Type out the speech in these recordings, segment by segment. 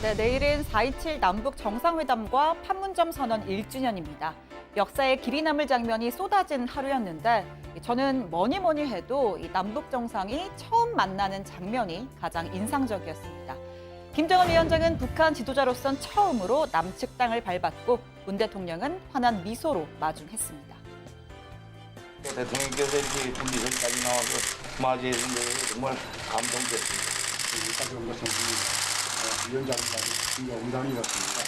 네, 내일은 4.27 남북 정상회담과 판문점 선언 1주년입니다. 역사에 길이 남을 장면이 쏟아진 하루였는데 저는 뭐니 해도 이 남북 정상이 처음 만나는 장면이 가장 인상적이었습니다. 김정은 위원장은 북한 지도자로선 처음으로 남측 땅을 밟았고 문 대통령은 환한 미소로 마중했습니다. 대통령께서 이렇게 군비서까지 나와서 맞이해 준 게 정말 감동적입니다. 여기까지 온 것은 위원장님까지 영광이었습니다.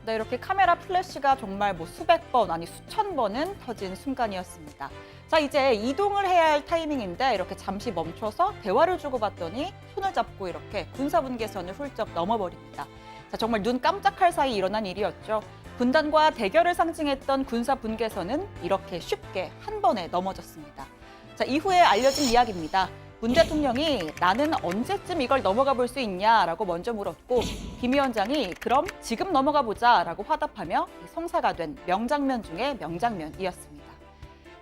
네, 이렇게 카메라 플래시가 정말 수백 번, 아니 수천 번은 터진 순간이었습니다. 자, 이제 이동을 해야 할 타이밍인데 이렇게 잠시 멈춰서 대화를 주고받더니 손을 잡고 이렇게 군사분계선을 훌쩍 넘어버립니다. 자, 정말 눈 깜짝할 사이 일어난 일이었죠. 분단과 대결을 상징했던 군사분계선은 이렇게 쉽게 한 번에 넘어졌습니다. 자, 이후에 알려진 이야기입니다. 문 대통령이 나는 언제쯤 이걸 넘어가 볼 수 있냐라고 먼저 물었고 김 위원장이 그럼 지금 넘어가 보자라고 화답하며 성사가 된 명장면 중의 명장면이었습니다.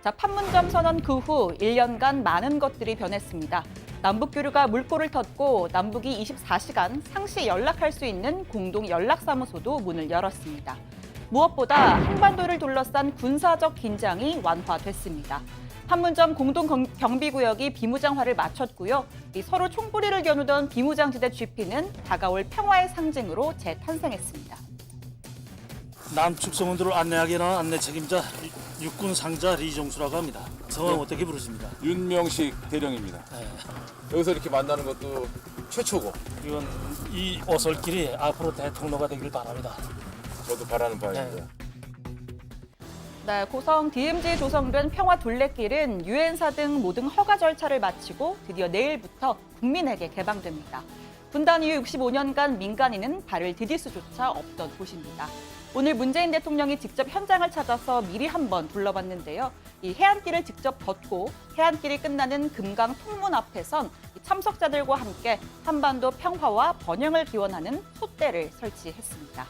자, 판문점 선언 그 후 1년간 많은 것들이 변했습니다. 남북 교류가 물꼬를 텄고 남북이 24시간 상시 연락할 수 있는 공동 연락사무소도 문을 열었습니다. 무엇보다 한반도를 둘러싼 군사적 긴장이 완화됐습니다. 판문점 공동경비구역이 비무장화를 마쳤고요. 서로 총부리를 겨누던 비무장지대 GP는 다가올 평화의 상징으로 재탄생했습니다. 남측 성원들을 안내하게 나온 안내 책임자 육군 상자 리정수라고 합니다. 성함 어떻게 부르십니까? 윤명식 대령입니다. 여기서 이렇게 만나는 것도 최초고 이건 이 오솔길이 앞으로 대통로가 되길 바랍니다. 저도 바라는 바입니다. 네, 고성 DMZ에 조성된 평화 둘레길은 유엔사 등 모든 허가 절차를 마치고 드디어 내일부터 국민에게 개방됩니다. 분단 이후 65년간 민간인은 발을 디딜 수조차 없던 곳입니다. 오늘 문재인 대통령이 직접 현장을 찾아서 미리 한번 둘러봤는데요. 이 해안길을 직접 걷고 해안길이 끝나는 금강 통문 앞에선 참석자들과 함께 한반도 평화와 번영을 기원하는 촛대를 설치했습니다.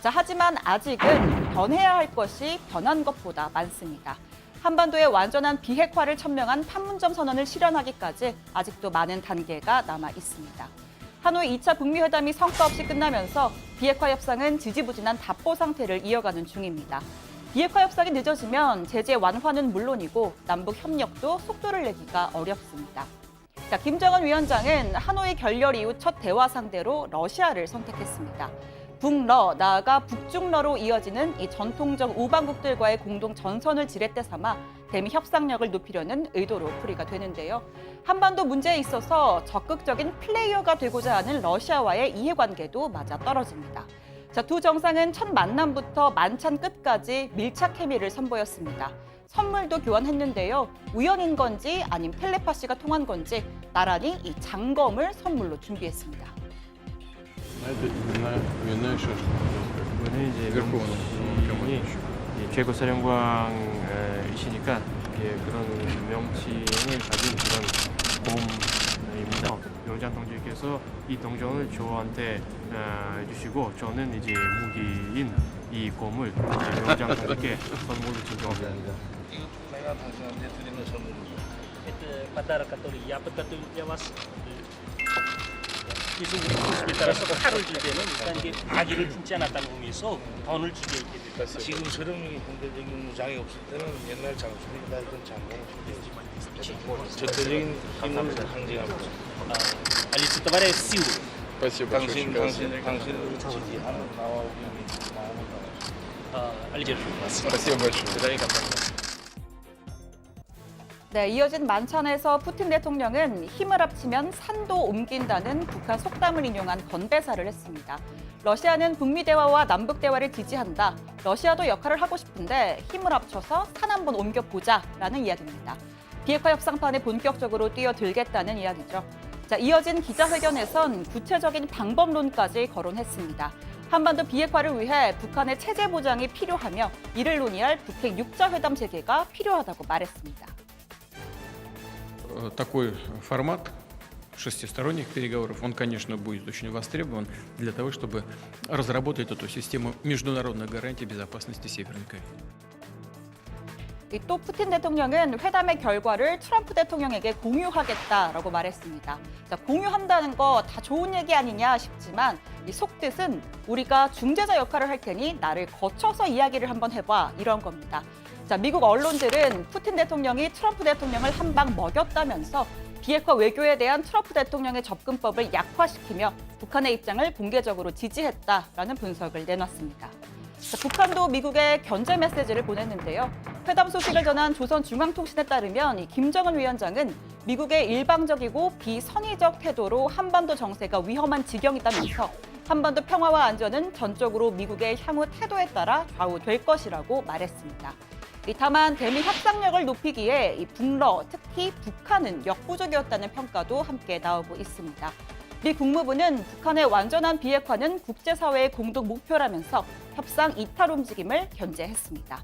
자, 하지만 아직은 변해야 할 것이 변한 것보다 많습니다. 한반도의 완전한 비핵화를 천명한 판문점 선언을 실현하기까지 아직도 많은 단계가 남아 있습니다. 하노이 2차 북미 회담이 성과 없이 끝나면서 비핵화 협상은 지지부진한 답보 상태를 이어가는 중입니다. 비핵화 협상이 늦어지면 제재 완화는 물론이고 남북 협력도 속도를 내기가 어렵습니다. 자, 김정은 위원장은 하노이 결렬 이후 첫 대화 상대로 러시아를 선택했습니다. 북러, 나아가 북중러로 이어지는 이 전통적 우방국들과의 공동 전선을 지렛대 삼아 대미 협상력을 높이려는 의도로 풀이가 되는데요. 한반도 문제에 있어서 적극적인 플레이어가 되고자 하는 러시아와의 이해관계도 맞아떨어집니다. 자, 두 정상은 첫 만남부터 만찬 끝까지 밀착 케미를 선보였습니다. 선물도 교환했는데요. 우연인 건지 아니면 텔레파시가 통한 건지 나란히 이 장검을 선물로 준비했습니다. 이번에 이제 명분이 최고 사령관이시니까 그런 명칭을 가진 그런 곰입니다. 위원장 동지께서 이 동정을 저한테 주시고 저는 이제 무기인 이 곰을 위원장 동지께 선물로 증정합니다. 이거 내가 당신한테 드리는 선물입니다. 바다라 카톨릭 야프 카톨릭 야마스. 그래서 모습에 따라서 칼을 줄 때는 일단 이게 아기를 품지 않았다는 의미에서 던을 주게 이렇게 됐어요. 지금처럼 현대적인 무장이 없을 때는 옛날 장수들이 달던 장검을 준비했지. 전체적인 힘을 상징합니다. 알리스 타바레 시우. 당신을 지지하는 나와 우리 마음을 알리제르. 대단히 감사합니다. 네, 이어진 만찬에서 푸틴 대통령은 힘을 합치면 산도 옮긴다는 북한 속담을 인용한 건배사를 했습니다. 러시아는 북미 대화와 남북 대화를 지지한다. 러시아도 역할을 하고 싶은데 힘을 합쳐서 산 한번 옮겨보자라는 이야기입니다. 비핵화 협상판에 본격적으로 뛰어들겠다는 이야기죠. 자, 이어진 기자회견에선 구체적인 방법론까지 거론했습니다. 한반도 비핵화를 위해 북한의 체제 보장이 필요하며 이를 논의할 북핵 6자 회담 재개가 필요하다고 말했습니다. Такой формат шестисторонних переговоров, он, конечно, будет очень востребован для того, чтобы разработать эту систему международных гарантий безопасности Северной Кореи. 또 푸틴 대통령은 회담의 결과를 트럼프 대통령에게 공유하겠다라고 말했습니다. 자, 공유한다는 거 다 좋은 얘기 아니냐 싶지만 이 속뜻은 우리가 중재자 역할을 할 테니 나를 거쳐서 이야기를 한번 해봐 이런 겁니다. 자, 미국 언론들은 푸틴 대통령이 트럼프 대통령을 한 방 먹였다면서 비핵화 외교에 대한 트럼프 대통령의 접근법을 약화시키며 북한의 입장을 공개적으로 지지했다라는 분석을 내놨습니다. 자, 북한도 미국에 견제 메시지를 보냈는데요. 회담 소식을 전한 조선중앙통신에 따르면 이 김정은 위원장은 미국의 일방적이고 비선의적 태도로 한반도 정세가 위험한 지경이다면서 한반도 평화와 안전은 전적으로 미국의 향후 태도에 따라 좌우될 것이라고 말했습니다. 다만 대미 협상력을 높이기에 이 북러, 특히 북한은 역부족이었다는 평가도 함께 나오고 있습니다. 미 국무부는 북한의 완전한 비핵화는 국제사회의 공동 목표라면서 협상 이탈 움직임을 견제했습니다.